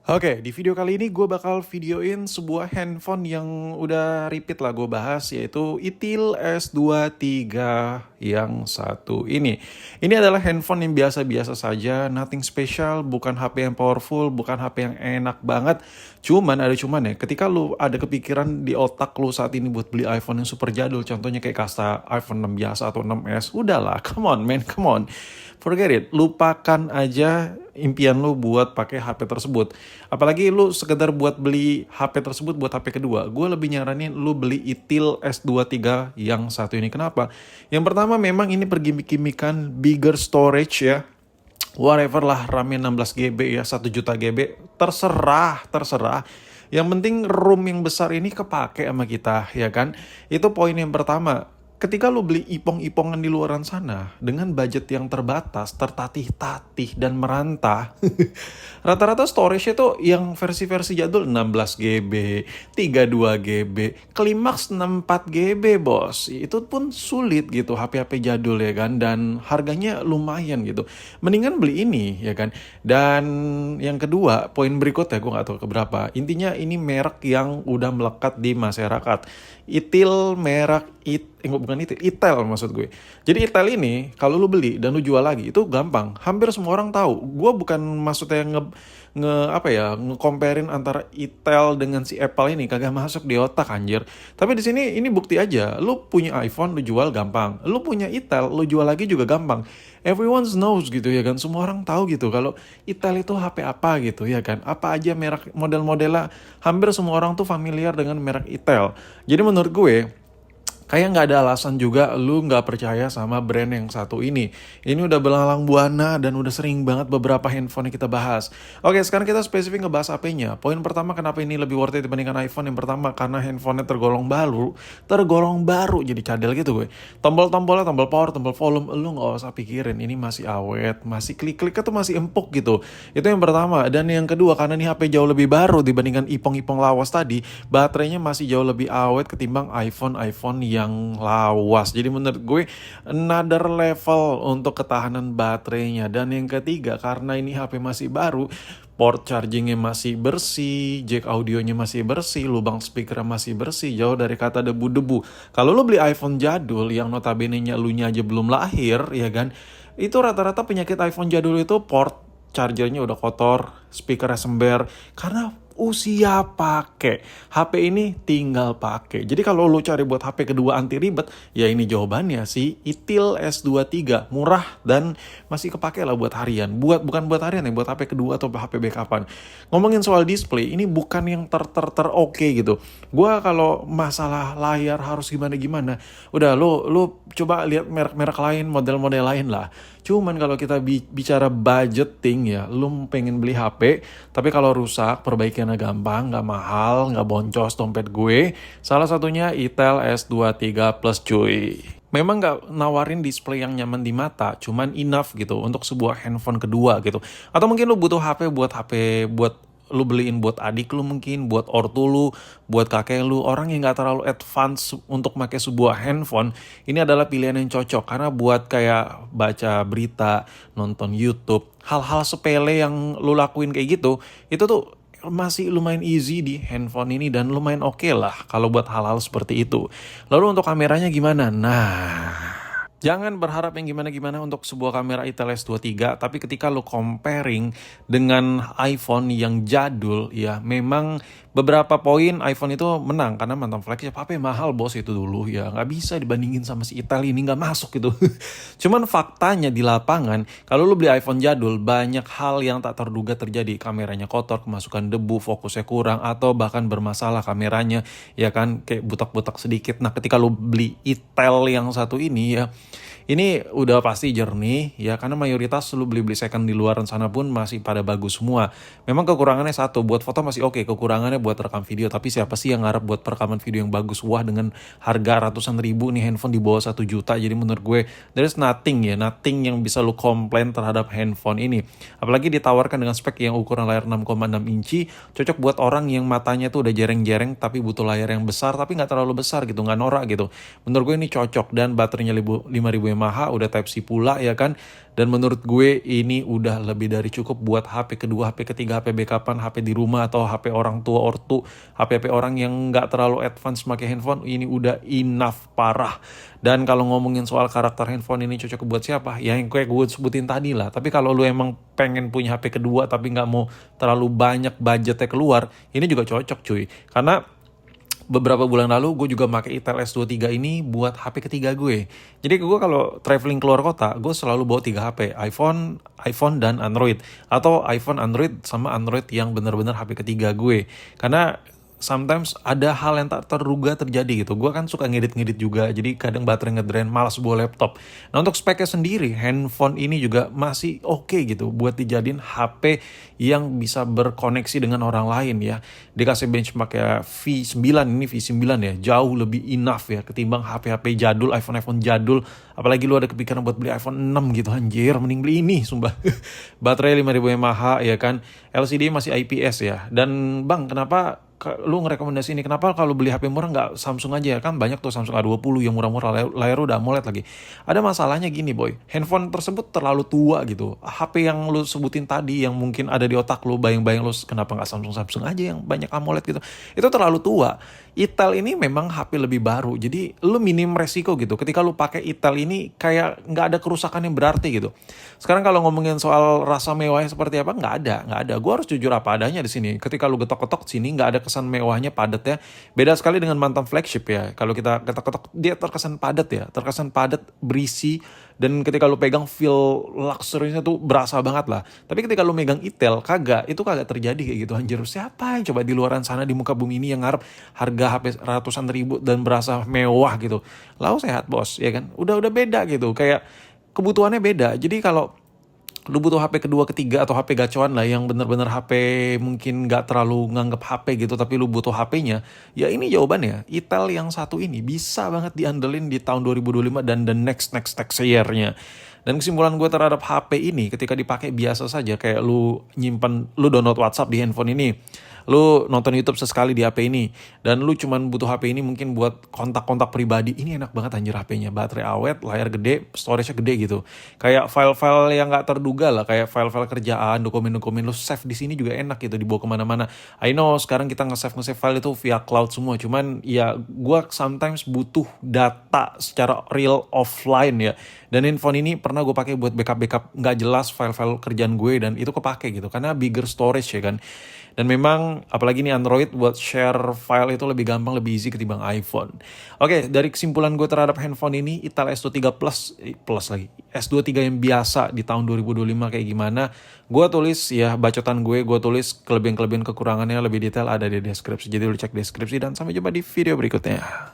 Oke, di video kali ini gue bakal videoin sebuah handphone yang udah repeat lah gue bahas, yaitu Itel S23 yang satu ini. Ini adalah handphone yang biasa-biasa saja, nothing special, bukan HP yang powerful, bukan HP yang enak banget. Cuman ada cuman ya, ketika lu ada kepikiran di otak lu saat ini buat beli iPhone yang super jadul, contohnya kayak kasta iPhone 6 biasa atau 6S, udahlah, come on man, come on. Forget it, lupakan aja impian lu buat pakai HP tersebut. Apalagi lu sekedar buat beli HP tersebut buat HP kedua. Gue lebih nyaranin lu beli Itel S23 yang satu ini. Kenapa? Yang pertama memang ini pergimik-gimikan bigger storage ya. Whatever lah, RAM-nya 16 GB ya, 1 juta GB. Terserah, terserah. Yang penting room yang besar ini kepake sama kita, ya kan? Itu poin yang pertama. Ketika lu beli ipong-ipongan di luaran sana dengan budget yang terbatas, tertatih-tatih dan merantah, rata-rata storage itu yang versi-versi jadul 16 GB, 32 GB, klimaks 64 GB, bos. Itu pun sulit gitu HP-HP jadul ya kan, dan harganya lumayan gitu. Mendingan beli ini ya kan. Dan yang kedua, poin berikutnya gue nggak tahu keberapa. Intinya ini merek yang udah melekat di masyarakat. Itel merek bukan Itel maksud gue. Jadi Itel ini kalau lu beli dan lu jual lagi itu gampang. Hampir semua orang tahu. Gue bukan maksudnya nge-comparein antara Itel dengan si Apple ini, kagak masuk di otak anjir. Tapi di sini ini bukti aja. Lu punya iPhone lu jual gampang. Lu punya Itel lu jual lagi juga gampang. Everyone knows gitu ya kan. Semua orang tahu gitu kalau Itel itu HP apa gitu ya kan. Apa aja merek model-modelnya, hampir semua orang tuh familiar dengan merek Itel. Jadi menurut gue kayak nggak ada alasan juga lu nggak percaya sama brand yang satu ini. Ini udah belalang buana dan udah sering banget beberapa handphone yang kita bahas. Oke, sekarang kita spesifik ngebahas HP-nya. Poin pertama kenapa ini lebih worth it dibandingkan iPhone. Yang pertama karena handphonenya tergolong baru jadi cadel gitu gue. Tombol-tombolnya, tombol power, tombol volume, lu nggak usah pikirin. Ini masih awet, masih klik-kliknya tuh masih empuk gitu. Itu yang pertama. Dan yang kedua karena ini HP jauh lebih baru dibandingkan ipong-ipong lawas tadi, baterainya masih jauh lebih awet ketimbang iPhone yang lawas. Jadi menurut gue another level untuk ketahanan baterainya. Dan yang ketiga karena ini HP masih baru, port chargingnya masih bersih, jack audionya masih bersih, lubang speakernya masih bersih, jauh dari kata debu-debu. Kalau lo beli iPhone jadul yang notabene-nya elunya aja belum lahir, ya kan, itu rata-rata penyakit iPhone jadul itu port chargernya udah kotor, speakernya sember, karena usia pakai. HP ini tinggal pakai. Jadi kalau lu cari buat HP kedua anti ribet, ya ini jawabannya sih. Itel S23 murah dan masih kepake lah buat harian. Bukan buat harian ya, buat HP kedua atau HP backupan. Ngomongin soal display, ini bukan yang ter oke gitu. Gua kalau masalah layar harus gimana, udah lu coba lihat merek-merek lain, model-model lain lah. Cuman kalau kita bicara budgeting ya, lu pengen beli HP, tapi kalau rusak, perbaikannya gampang, nggak mahal, nggak boncos dompet gue. Salah satunya Itel S23 Plus cuy. Memang nggak nawarin display yang nyaman di mata, cuman enough gitu untuk sebuah handphone kedua gitu. Atau mungkin lu butuh HP buat lu beliin buat adik lu mungkin, buat ortu lu, buat kakek lu, orang yang nggak terlalu advance untuk pakai sebuah handphone, ini adalah pilihan yang cocok karena buat kayak baca berita, nonton YouTube, hal-hal sepele yang lu lakuin kayak gitu, itu tuh masih lumayan easy di handphone ini dan lumayan oke lah kalau buat hal-hal seperti itu. Lalu untuk kameranya gimana? Nah, jangan berharap yang gimana-gimana untuk sebuah kamera Itel S23, tapi ketika lo comparing dengan iPhone yang jadul, ya memang beberapa poin iPhone itu menang karena mantan flagship HP mahal bos itu dulu ya, nggak bisa dibandingin sama si Itel ini, nggak masuk gitu. Cuman faktanya di lapangan, kalau lo beli iPhone jadul, banyak hal yang tak terduga terjadi. Kameranya kotor, kemasukan debu, fokusnya kurang, atau bahkan bermasalah kameranya, ya kan, kayak butak-butak sedikit. Nah ketika lo beli Itel yang satu ini ya, ini udah pasti jernih ya, karena mayoritas lu beli-beli second di luaran sana pun masih pada bagus semua. Memang kekurangannya satu, buat foto masih oke, kekurangannya buat rekam video. Tapi siapa sih yang ngarep buat perekaman video yang bagus? Wah, dengan harga ratusan ribu nih handphone di bawah 1 juta. Jadi menurut gue there's nothing yang bisa lu komplain terhadap handphone ini. Apalagi ditawarkan dengan spek yang ukuran layar 6,6 inci, cocok buat orang yang matanya tuh udah jereng-jereng tapi butuh layar yang besar tapi nggak terlalu besar gitu, nggak norak gitu. Menurut gue ini cocok, dan baterainya 5000 Yamaha, udah Type-C pula ya kan. Dan menurut gue ini udah lebih dari cukup buat HP kedua, HP ketiga, HP backupan, HP di rumah atau HP orang tua ortu, HP-HP orang yang nggak terlalu advance pakai handphone, ini udah enough parah. Dan kalau ngomongin soal karakter handphone ini cocok buat siapa? Ya yang kayak gue sebutin tadi lah. Tapi kalau lu emang pengen punya HP kedua tapi nggak mau terlalu banyak budgetnya keluar, ini juga cocok cuy. Karena beberapa bulan lalu gue juga pakai Itel S23 ini buat HP ketiga gue. Jadi gue kalau traveling keluar kota, gue selalu bawa 3 HP, iPhone dan Android, atau iPhone, Android sama Android yang bener-bener HP ketiga gue. Karena sometimes ada hal yang tak terduga terjadi gitu. Gue kan suka ngedit-ngedit juga, jadi kadang baterai ngedrain, malas bawa laptop. Nah untuk speknya sendiri, handphone ini juga masih oke gitu buat dijadiin HP yang bisa berkoneksi dengan orang lain ya. Dikasih benchmark ya V9, ini V9 ya, jauh lebih enough ya ketimbang HP-HP jadul, iPhone jadul. Apalagi lu ada kepikiran buat beli iPhone 6 gitu, anjir mending beli ini sumpah. Baterai 5000 mAh ya kan, LCD masih IPS ya. Dan bang, kenapa lu ngerekomendasi ini? Kenapa kalau beli HP murah nggak Samsung aja ya? Kan banyak tuh Samsung A20 yang murah-murah, layar udah AMOLED lagi. Ada masalahnya gini boy, handphone tersebut terlalu tua gitu. HP yang lu sebutin tadi yang mungkin ada di otak lu, bayang-bayang lu, kenapa nggak Samsung aja yang banyak AMOLED gitu, itu terlalu tua. Itel ini memang HP lebih baru, jadi lu minim resiko gitu. Ketika lu pakai Itel ini kayak nggak ada kerusakan yang berarti gitu. Sekarang kalau ngomongin soal rasa mewahnya seperti apa, nggak ada. Gue harus jujur apa adanya di sini. Ketika lu getok-getok sini nggak ada kesan mewahnya, padatnya. Beda sekali dengan mantan flagship ya. Kalau kita ketok-ketok dia terkesan padat ya, terkesan padat, berisi. Dan ketika lu pegang feel luxury-nya tuh berasa banget lah. Tapi ketika lu megang Itel, itu kagak terjadi kayak gitu. Anjir, siapa yang coba di luaran sana di muka bumi ini yang ngarep harga HP ratusan ribu dan berasa mewah gitu. Lau sehat bos, ya kan? Udah beda gitu. Kayak kebutuhannya beda. Jadi kalau lu butuh HP kedua, ketiga, atau HP gacoan lah yang bener-bener HP mungkin gak terlalu nganggep HP gitu, tapi lu butuh HP-nya, ya ini jawabannya. Itel yang satu ini bisa banget diandelin di tahun 2025 dan the next year-nya. Dan kesimpulan gue terhadap HP ini, ketika dipakai biasa saja, kayak lu download WhatsApp di handphone ini, lu nonton YouTube sesekali di HP ini, dan lu cuman butuh HP ini mungkin buat kontak-kontak pribadi, ini enak banget anjir HP-nya. Baterai awet, layar gede, storage-nya gede gitu. Kayak file-file yang gak terduga lah, kayak file-file kerjaan, dokumen-dokumen lu save di sini juga enak gitu, dibawa kemana-mana. I know sekarang kita nge-save file itu via cloud semua, cuman ya gua sometimes butuh data secara real offline ya. Dan handphone ini pernah gue pakai buat backup nggak jelas file-file kerjaan gue, dan itu kepake gitu karena bigger storage ya kan. Dan memang apalagi nih Android buat share file itu lebih gampang, lebih easy ketimbang iPhone. Oke, dari kesimpulan gue terhadap handphone ini, Itel S23 plus lagi, S23 yang biasa di tahun 2025 kayak gimana, gue tulis ya bacotan gue tulis kelebihan kekurangannya lebih detail ada di deskripsi. Jadi lu cek deskripsi, dan sampai jumpa di video berikutnya.